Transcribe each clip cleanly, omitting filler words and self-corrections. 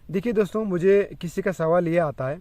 देखिए दोस्तों, मुझे किसी का सवाल ये आता है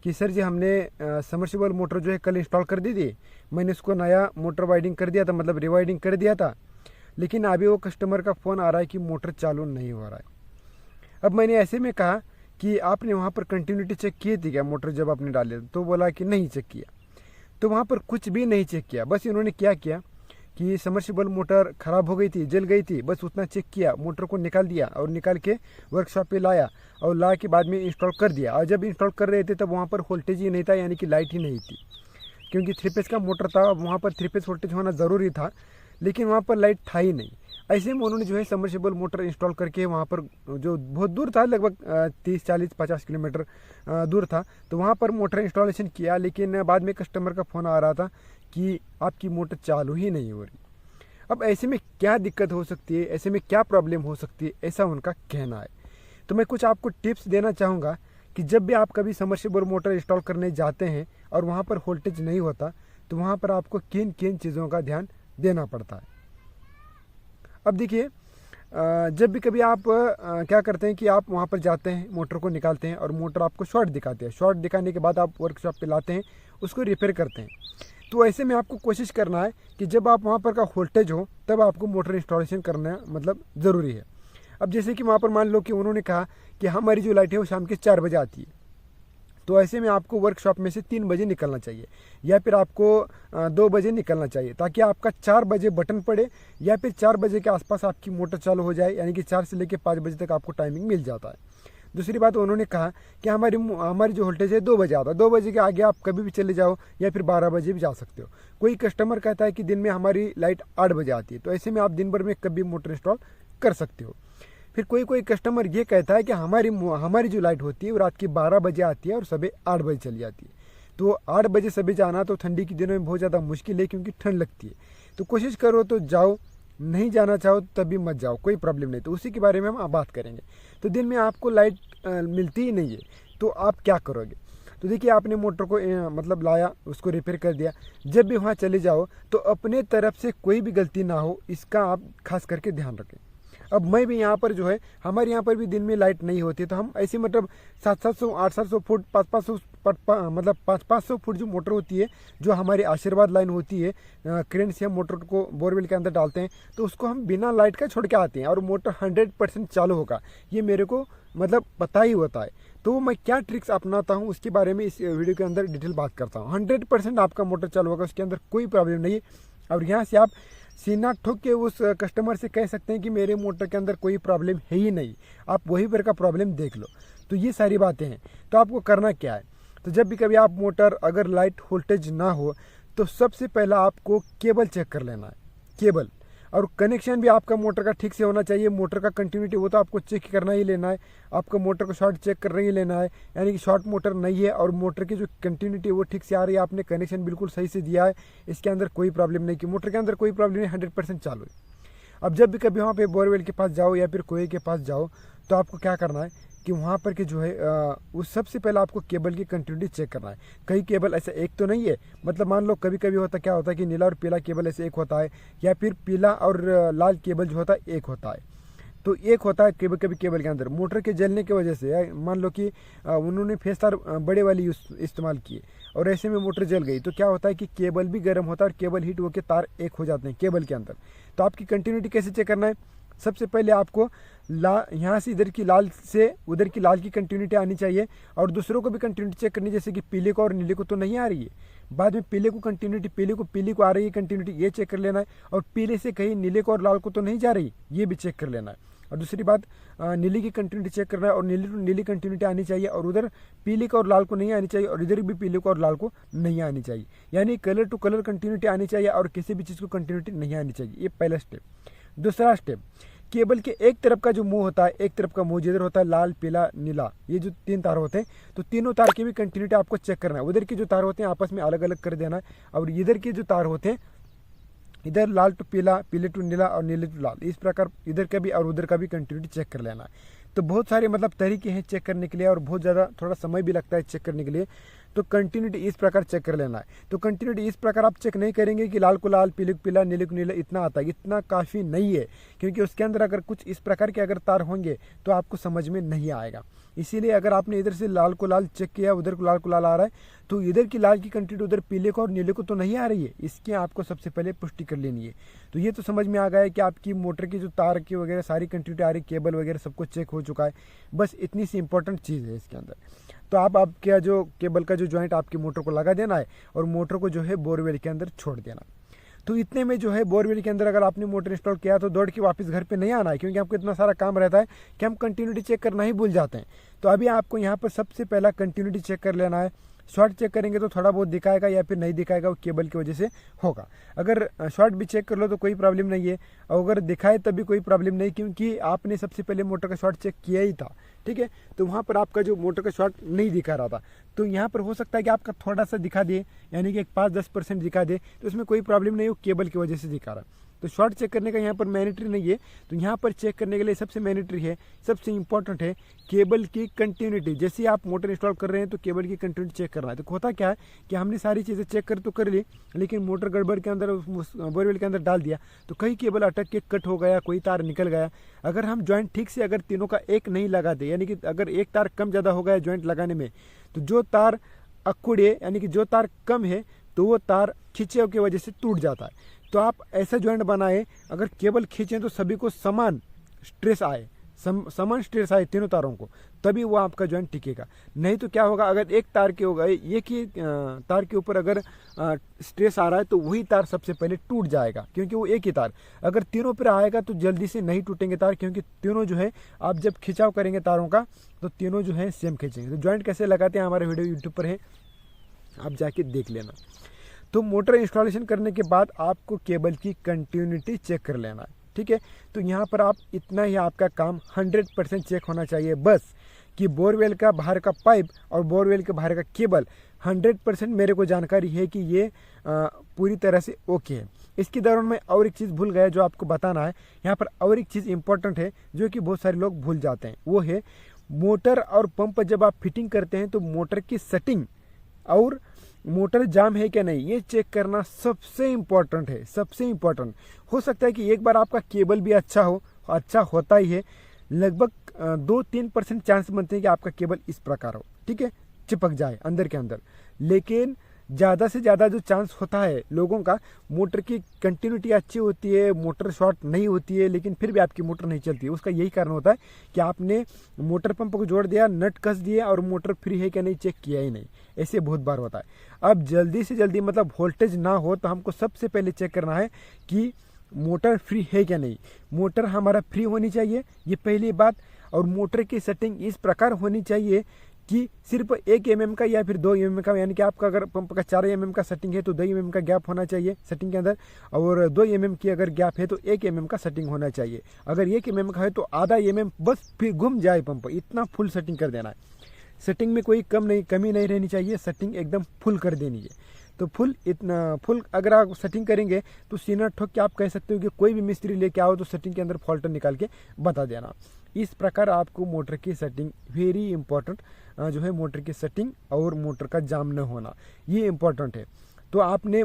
कि सर जी हमने समर्सिबल मोटर जो है कल इंस्टॉल कर दी थी। मैंने उसको नया मोटर वाइडिंग कर दिया था, मतलब रिवाइडिंग कर दिया था, लेकिन अभी वो कस्टमर का फ़ोन आ रहा है कि मोटर चालू नहीं हो रहा है। अब मैंने ऐसे में कहा कि आपने वहाँ पर कंटिन्यूटी चेक की थी क्या मोटर जब आपने डाले? तो बोला कि नहीं चेक किया। तो वहाँ पर कुछ भी नहीं चेक किया, बस इन्होंने क्या किया कि समर्सिबल मोटर ख़राब हो गई थी, जल गई थी, बस उतना चेक किया, मोटर को निकाल दिया और निकाल के वर्कशॉप पे लाया और ला के बाद में इंस्टॉल कर दिया। और जब इंस्टॉल कर रहे थे तब वहाँ पर वोल्टेज ही नहीं था, यानी कि लाइट ही नहीं थी, क्योंकि 3 फेज का मोटर था। वहाँ पर 3 फेज वोल्टेज होना ज़रूरी था, लेकिन वहाँ पर लाइट था ही नहीं। ऐसे में उन्होंने जो है समर्सिबल मोटर इंस्टॉल करके वहाँ पर, जो बहुत दूर था, लगभग 30-40-50 किलोमीटर दूर था, तो वहाँ पर मोटर इंस्टॉलेशन किया। लेकिन बाद में कस्टमर का फ़ोन आ रहा था कि आपकी मोटर चालू ही नहीं हो रही। अब ऐसे में क्या दिक्कत हो सकती है, ऐसे में क्या प्रॉब्लम हो सकती है, ऐसा उनका कहना है। तो मैं कुछ आपको टिप्स देना चाहूँगा कि जब भी आप कभी समर्सिबल मोटर इंस्टॉल करने जाते हैं और वहाँ पर वोल्टेज नहीं होता, तो वहाँ पर आपको किन किन चीज़ों का ध्यान देना पड़ता है। अब देखिए, जब भी कभी आप क्या करते हैं कि आप वहाँ पर जाते हैं, मोटर को निकालते हैं और मोटर आपको शॉर्ट दिखाते हैं। शॉर्ट दिखाने के बाद आप वर्कशॉप पे लाते हैं, उसको रिपेयर करते हैं। तो ऐसे में आपको कोशिश करना है कि जब आप वहाँ पर का वोल्टेज हो तब आपको मोटर इंस्टॉलेशन करना मतलब ज़रूरी है। अब जैसे कि वहाँ पर मान लो कि उन्होंने कहा कि हमारी जो लाइट है वो शाम के 4 बजे आती है, तो ऐसे में आपको वर्कशॉप में से 3 बजे निकलना चाहिए, या फिर आपको 2 बजे निकलना चाहिए, ताकि आपका 4 बजे बटन पड़े या फिर 4 बजे के आसपास आपकी मोटर चालू हो जाए, यानी कि 4 से लेकर 5 बजे तक आपको टाइमिंग मिल जाता है। दूसरी बात, उन्होंने कहा कि हमारी जो वोल्टेज है 2 बजे आता है, 2 बजे के आगे आप कभी भी चले जाओ या फिर 12 बजे भी जा सकते हो। कोई कस्टमर कहता है कि दिन में हमारी लाइट 8 बजे आती है, तो ऐसे में आप दिन भर में कभी मोटर इंस्टॉल कर सकते हो। फिर कोई कोई कस्टमर ये कहता है कि हमारी जो लाइट होती है वो रात की 12 बजे आती है और सुबह 8 बजे चली जाती है। तो 8 बजे सुबह जाना तो ठंडी के दिनों में बहुत ज़्यादा मुश्किल है, क्योंकि ठंड लगती है। तो कोशिश करो तो जाओ, नहीं जाना चाहो तभी मत जाओ, कोई प्रॉब्लम नहीं। तो उसी के बारे में हम बात करेंगे। तो दिन में आपको लाइट मिलती ही नहीं है, तो आप क्या करोगे? तो देखिए, आपने मोटर को मतलब लाया, उसको रिपेयर कर दिया। जब भी वहाँ चले जाओ तो अपने तरफ से कोई भी गलती ना हो, इसका आप खास करके ध्यान रखें। अब मैं भी यहाँ पर जो है, हमारे यहाँ पर भी दिन में लाइट नहीं होती, तो हम ऐसे मतलब 700-700 800 फुट 500 मतलब 500 फुट जो मोटर होती है, जो हमारी आशीर्वाद लाइन होती है, क्रेन से हम मोटर को बोरवेल के अंदर डालते हैं, तो उसको हम बिना लाइट का छोड़ के आते हैं और मोटर 100% चालू होगा, ये मेरे को मतलब पता ही होता है। तो मैं क्या ट्रिक्स अपनाता हूँ उसके बारे में इस वीडियो के अंदर डिटेल बात करता हूँ। 100% आपका मोटर चालू होगा, उसके अंदर कोई प्रॉब्लम नहीं है। और यहाँ से आप सीना ठोक के उस कस्टमर से कह सकते हैं कि मेरे मोटर के अंदर कोई प्रॉब्लम है ही नहीं, आप वहीं पर का प्रॉब्लम देख लो। तो ये सारी बातें हैं। तो आपको करना क्या है? तो जब भी कभी आप मोटर, अगर लाइट वोल्टेज ना हो, तो सबसे पहला आपको केबल चेक कर लेना है, केबल। और कनेक्शन भी आपका मोटर का ठीक से होना चाहिए। मोटर का कंटिन्यूटी वो तो आपको चेक करना ही लेना है। आपका मोटर को शॉर्ट चेक कर ही लेना है, यानी कि शॉर्ट मोटर नहीं है और मोटर की जो कंटिन्यूटी वो ठीक से आ रही है, आपने कनेक्शन बिल्कुल सही से दिया है, इसके अंदर कोई प्रॉब्लम नहीं, कि मोटर के अंदर कोई प्रॉब्लम नहीं, 100% चालू है। अब जब भी कभी वहाँ पे बोरवेल के पास जाओ या फिर कुएं के पास जाओ, तो आपको क्या करना है कि वहाँ पर के जो है उस सबसे पहले आपको केबल की कंटिन्यूटी चेक करना है। कई केबल ऐसा एक तो नहीं है, मतलब मान लो कभी कभी होता क्या होता है कि नीला और पीला केबल ऐसे एक होता है, या फिर पीला और लाल केबल जो होता है एक होता है। तो एक होता है कभी कभी केबल के अंदर मोटर के जलने की वजह से, मान लो कि उन्होंने फेस तार बड़े वाली इस्तेमाल किए और ऐसे में मोटर जल गई, तो क्या होता है कि केबल भी गर्म होता है और केबल हीट होकर तार एक हो जाते हैं केबल के अंदर। तो आपकी कंटिन्यूटी कैसे चेक करना है? सबसे पहले आपको यहाँ से इधर की लाल से उधर की लाल की कंटिन्यूटी आनी चाहिए, और दूसरों को भी कंटिन्यूटी चेक करनी, जैसे कि पीले को और नीले को तो नहीं आ रही है, बाद में पीले को कंटिन्यूटी, पीली को आ रही है कंटिन्यूटी, ये चेक कर लेना है। और पीले से कहीं नीले को और लाल को तो नहीं जा रही, ये भी चेक कर लेना है। और दूसरी बात, नीली की कंटिन्यूटी चेक करना है, और नीली कंटिन्यूटी आनी चाहिए, और उधर पीले को और लाल को नहीं आनी चाहिए, और इधर भी पीले को और लाल को नहीं आनी चाहिए, यानी कलर टू कलर कंटिन्यूटी आनी चाहिए और किसी भी चीज़ को कंटिन्यूटी नहीं आनी चाहिए। ये पहला स्टेप। दूसरा स्टेप, केबल के एक तरफ का जो मुंह होता है, एक तरफ का मुंह जिधर होता है लाल, पीला, नीला, ये जो 3 तार होते हैं, तो तीनों तार की भी कंटिन्यूटी आपको चेक करना है। उधर के जो तार होते हैं आपस में अलग अलग कर देना है, और इधर के जो तार होते हैं, इधर लाल टू पीला, पीले टू नीला और नीले टू लाल, इस प्रकार इधर का भी और उधर का भी कंटिन्यूटी चेक कर लेना है। तो बहुत सारे मतलब तरीके हैं चेक करने के लिए, और बहुत ज़्यादा थोड़ा समय भी लगता है चेक करने के लिए। तो कंटिन्यूटी इस प्रकार चेक कर लेना है। तो कंटिन्यूटी इस प्रकार आप चेक नहीं करेंगे कि लाल को लाल, पीले को पीला, नीले को नीला इतना आता है, इतना काफ़ी नहीं है, क्योंकि उसके अंदर अगर कुछ इस प्रकार के अगर तार होंगे तो आपको समझ में नहीं आएगा। इसीलिए अगर आपने इधर से लाल को लाल चेक किया, उधर को लाल आ रहा है, तो इधर की लाल की कंटिन्यूटी उधर पीले को और नीले को तो नहीं आ रही है, इसकी आपको सबसे पहले पुष्टि कर लेनी है। तो ये तो समझ में आ गया है कि आपकी मोटर की जो तार की वगैरह सारी कंटिन्यूटी आ रही, केबल वगैरह सब कुछ चेक हो चुका है। बस इतनी सी इंपॉर्टेंट चीज़ है इसके अंदर। तो आप आपका जो केबल का जो जॉइंट आपकी मोटर को लगा देना है और मोटर को जो है बोरवेल के अंदर छोड़ देना। तो इतने में जो है बोरवेल के अंदर अगर आपने मोटर इंस्टॉल किया तो दौड़ के वापस घर पे नहीं आना है, क्योंकि आपको इतना सारा काम रहता है कि हम कंटिन्यूटी चेक करना ही भूल जाते हैं। तो अभी आपको यहाँ पर सबसे पहला कंटिन्यूटी चेक कर लेना है। शॉर्ट चेक करेंगे तो थोड़ा बहुत दिखाएगा या फिर नहीं दिखाएगा, वो केबल की वजह से होगा। अगर शॉर्ट भी चेक कर लो तो कोई प्रॉब्लम नहीं है, और अगर दिखाए तब भी कोई प्रॉब्लम नहीं, क्योंकि आपने सबसे पहले मोटर का शॉर्ट चेक किया ही था, ठीक है। तो वहाँ पर आपका जो मोटर का शॉर्ट नहीं दिखा रहा था, तो यहाँ पर हो सकता है कि आपका थोड़ा सा दिखा दे, यानी कि 5-10% दिखा दे, तो उसमें कोई प्रॉब्लम नहीं है, वो केबल की वजह से दिखा रहा है। तो शॉर्ट चेक करने का यहाँ पर मैंडेटरी नहीं है। तो यहाँ पर चेक करने के लिए सबसे मैंडेटरी है, सबसे इंपॉर्टेंट है केबल की कंटिन्यूटी। जैसे आप मोटर इंस्टॉल कर रहे हैं तो केबल की कंटिन्यूटी चेक करना है। तो होता क्या है कि हमने सारी चीज़ें चेक कर ली, लेकिन मोटर गड़बड़ के अंदर बोरवेल के अंदर डाल दिया, तो कई केबल अटक के कट हो गया, कोई तार निकल गया। अगर हम जॉइंट ठीक से अगर तीनों का एक नहीं लगाते, यानी कि अगर एक तार कम ज़्यादा हो गया जॉइंट लगाने में, तो जो तार अकुड़ है, यानी कि जो तार कम है, तो वो तार खिंचे की वजह से टूट जाता है। तो आप ऐसा जॉइंट बनाए, अगर केबल खींचें तो सभी को समान स्ट्रेस आए, समान स्ट्रेस आए तीनों तारों को, तभी वो आपका जॉइंट टिकेगा। नहीं तो क्या होगा, अगर एक तार के होगा, एक ही तार के ऊपर अगर स्ट्रेस आ रहा है तो वही तार सबसे पहले टूट जाएगा, क्योंकि वो एक ही तार। अगर तीनों पर आएगा तो जल्दी से नहीं टूटेंगे तार, क्योंकि तीनों जो है आप जब खिंचाव करेंगे तारों का तो तीनों जो है सेम खींचेंगे। तो जॉइंट कैसे लगाते हैं हमारा वीडियो यूट्यूब पर है, आप जाके देख लेना। तो मोटर इंस्टॉलेशन करने के बाद आपको केबल की कंटिन्यूटी चेक कर लेना है, ठीक है। तो यहाँ पर आप इतना ही आपका काम 100% चेक होना चाहिए, बस कि बोरवेल का बाहर का पाइप और बोरवेल के बाहर का केबल 100% मेरे को जानकारी है कि ये पूरी तरह से ओके है। इसके दौरान मैं और एक चीज़ भूल गया जो आपको बताना है। यहाँ पर और एक चीज़ इंपॉर्टेंट है जो कि बहुत सारे लोग भूल जाते हैं, वो है मोटर और पंप जब आप फिटिंग करते हैं तो मोटर की सेटिंग और मोटर जाम है क्या नहीं, ये चेक करना सबसे इम्पोर्टेंट है, सबसे इम्पोर्टेंट। हो सकता है कि एक बार आपका केबल भी अच्छा हो, अच्छा होता ही है, लगभग 2-3% चांस बनते हैं कि आपका केबल इस प्रकार हो, ठीक है, चिपक जाए अंदर के अंदर। लेकिन ज़्यादा से ज़्यादा जो चांस होता है लोगों का, मोटर की कंटिन्यूटी अच्छी होती है, मोटर शॉर्ट नहीं होती है, लेकिन फिर भी आपकी मोटर नहीं चलती है। उसका यही कारण होता है कि आपने मोटर पंप को जोड़ दिया, नट कस दिया और मोटर फ्री है क्या नहीं चेक किया ही नहीं। ऐसे बहुत बार होता है। अब जल्दी से जल्दी मतलब वोल्टेज ना हो तो हमको सबसे पहले चेक करना है कि मोटर फ्री है क्या नहीं। मोटर हमारा फ्री होनी चाहिए, ये पहली बात। और मोटर की सेटिंग इस प्रकार होनी चाहिए कि सिर्फ 1 mm का या फिर 2 mm का, यानी कि आपका अगर पंप का 4 mm का सेटिंग है तो 2 mm का गैप होना चाहिए सेटिंग के अंदर, और 2 mm की अगर गैप है तो 1 mm का सेटिंग होना चाहिए। अगर 1 mm का है तो आधा mm बस फिर घूम जाए पंप, इतना फुल सेटिंग कर देना है। सेटिंग में कोई कमी नहीं रहनी चाहिए, सेटिंग एकदम फुल कर देनी है। तो इतना फुल अगर आप सेटिंग करेंगे तो सीना ठोक के आप कह सकते हो कि कोई भी मिस्त्री लेके आओ तो सेटिंग के अंदर फॉल्ट निकाल के बता देना। इस प्रकार आपको मोटर की सेटिंग वेरी इंपॉर्टेंट जो है, मोटर की सेटिंग और मोटर का जाम न होना, ये इंपॉर्टेंट है। तो आपने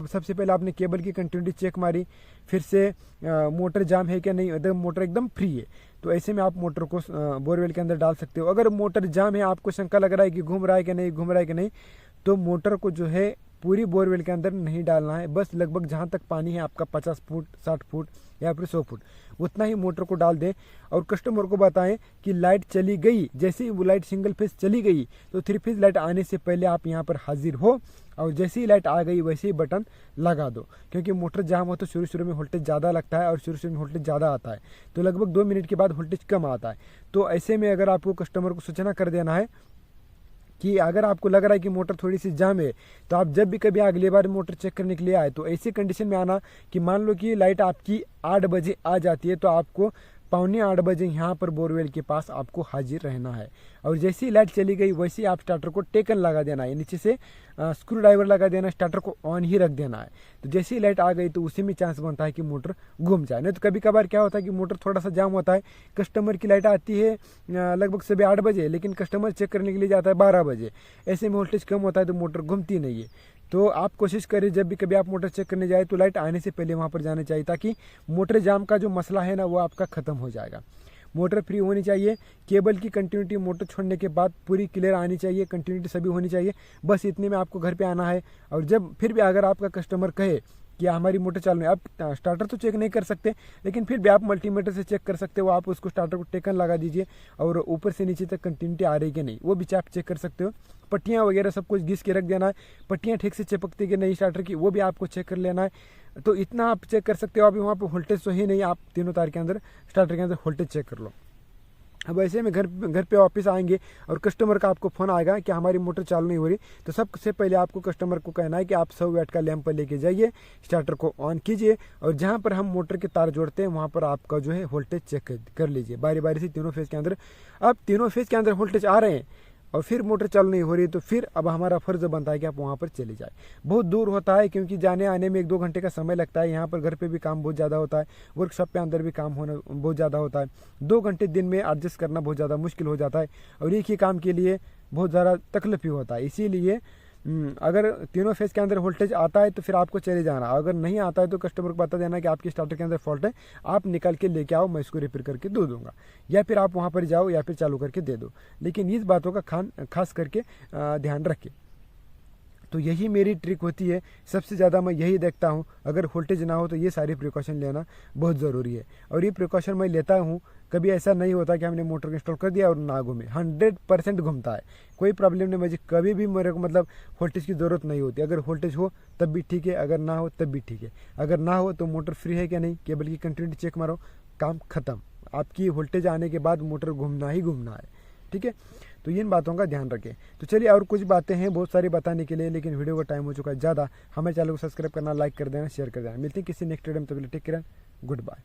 सबसे पहले आपने केबल की कंटिन्यूटी चेक मारी, फिर से मोटर जाम है क्या नहीं, मोटर एकदम फ्री है, तो ऐसे में आप मोटर को बोरवेल के अंदर डाल सकते हो। अगर मोटर जाम है, आपको शंका लग रहा है कि घूम रहा है कि नहीं, तो मोटर को जो है पूरी बोरवेल के अंदर नहीं डालना है, बस लगभग जहाँ तक पानी है आपका 50 फुट 60 फुट या फिर 100 फुट उतना ही मोटर को डाल दें। और कस्टमर को बताएं कि लाइट चली गई, जैसे ही वो लाइट सिंगल फेज चली गई तो 3 फेज लाइट आने से पहले आप यहाँ पर हाजिर हो, और जैसे ही लाइट आ गई वैसे ही बटन लगा दो। क्योंकि मोटर जाम हो तो शुरू में वोल्टेज ज़्यादा लगता है और शुरू में वोल्टेज ज़्यादा आता है, तो लगभग 2 मिनट के बाद वोल्टेज कम आता है। तो ऐसे में अगर आपको कस्टमर को सूचना कर देना है कि अगर आपको लग रहा है कि मोटर थोड़ी सी जाम है, तो आप जब भी कभी अगली बार मोटर चेक करने के लिए आए तो ऐसी कंडीशन में आना कि मान लो कि लाइट आपकी 8 बजे आ जाती है, तो आपको 8:45 बजे यहाँ पर बोरवेल के पास आपको हाजिर रहना है। और जैसे ही लाइट चली गई वैसे ही आप स्टार्टर को टेकन लगा देना है, नीचे से स्क्रू ड्राइवर लगा देना, स्टार्टर को ऑन ही रख देना है। तो जैसे ही लाइट आ गई तो उसी में चांस बनता है कि मोटर घूम जाए। नहीं तो कभी कभार क्या होता है कि मोटर थोड़ा सा जाम होता है, कस्टमर की लाइट आती है लगभग सुबह 8 बजे, लेकिन कस्टमर चेक करने के लिए जाता है 12 बजे। ऐसे में वोल्टेज कम होता है तो मोटर घूमती नहीं है। तो आप कोशिश करें जब भी कभी आप मोटर चेक करने जाए तो लाइट आने से पहले वहाँ पर जाना चाहिए, ताकि मोटर जाम का जो मसला है ना वो आपका ख़त्म हो जाएगा। मोटर फ्री होनी चाहिए, केबल की कंटिन्यूटी मोटर छोड़ने के बाद पूरी क्लियर आनी चाहिए, कंटिन्यूटी सभी होनी चाहिए। बस इतने में आपको घर पे आना है। और जब फिर भी अगर आपका कस्टमर कहे कि हमारी मोटर चालू है, आप स्टार्टर तो चेक नहीं कर सकते, लेकिन फिर भी आप मल्टीमीटर से चेक कर सकते हो। आप उसको स्टार्टर को टेकन लगा दीजिए और ऊपर से नीचे तक कंटिन्यूटी आ रही है कि नहीं वो भी आप चेक कर सकते हो। पट्टियाँ वगैरह सब कुछ घिस के रख देना है, पट्टियाँ ठीक से चिपकती कि नहीं स्टार्टर की वो भी आपको चेक कर लेना है। तो इतना आप चेक कर सकते हो। अभी वहाँ पर वोल्टेज तो ही नहीं, आप तीनों तार के अंदर स्टार्टर के अंदर वोल्टेज चेक कर लो। अब ऐसे में घर पे वापस आएंगे और कस्टमर का आपको फ़ोन आएगा कि हमारी मोटर चालू नहीं हो रही, तो सबसे पहले आपको कस्टमर को कहना है कि आप 100 वाट का लैंप लेके जाइए, स्टार्टर को ऑन कीजिए और जहां पर हम मोटर के तार जोड़ते हैं वहां पर आपका जो है वोल्टेज चेक कर लीजिए बारी बारी से तीनों फेज़ के अंदर। अब तीनों फेज़ के अंदर वोल्टेज आ रहे हैं और फिर मोटर चालू नहीं हो रही, तो फिर अब हमारा फ़र्ज़ बनता है कि आप वहाँ पर चले जाए। बहुत दूर होता है क्योंकि जाने आने में 1-2 घंटे का समय लगता है। यहाँ पर घर पे भी काम बहुत ज़्यादा होता है, वर्कशॉप पे अंदर भी काम होना बहुत ज़्यादा होता है। 2 घंटे दिन में एडजस्ट करना बहुत ज़्यादा मुश्किल हो जाता है और एक ही काम के लिए बहुत ज़्यादा तकलीफ भी होता है। इसीलिए अगर तीनों फेज़ के अंदर वोल्टेज आता है तो फिर आपको चले जाना, अगर नहीं आता है तो कस्टमर को बता देना कि आपके स्टार्टर के अंदर फॉल्ट है, आप निकल के लेके आओ, मैं इसको रिपेयर करके दे दूंगा, या फिर आप वहाँ पर जाओ या फिर चालू करके दे दो। लेकिन इस बातों का खास करके ध्यान रखें। तो यही मेरी ट्रिक होती है, सबसे ज़्यादा मैं यही देखता हूँ। अगर वोल्टेज ना हो तो ये सारी प्रिकॉशन लेना बहुत ज़रूरी है और ये प्रिकॉशन मैं लेता हूँ। कभी ऐसा नहीं होता कि हमने मोटर इंस्टॉल कर दिया और ना घूमे, 100% घूमता है, कोई प्रॉब्लम नहीं। मुझे कभी भी मेरे को मतलब वोल्टेज की ज़रूरत नहीं होती। अगर वोल्टेज हो तब भी ठीक है, अगर ना हो तब भी ठीक है। अगर ना हो तो मोटर फ्री है क्या नहीं, केबल की कंटिन्यूटी चेक मारो, काम ख़त्म। आपकी वोल्टेज आने के बाद मोटर घूमना ही घूमना है, ठीक है। तो इन बातों का ध्यान रखें। तो चलिए और कुछ बातें हैं बहुत सारी बताने के लिए, लेकिन वीडियो का टाइम हो चुका है ज़्यादा। हमें चैनल को सब्सक्राइब करना, लाइक कर देना, शेयर कर देना। मिलते हैं किसी नेक्स्ट वीडियो में, तब तक टेक केयर, गुड बाय।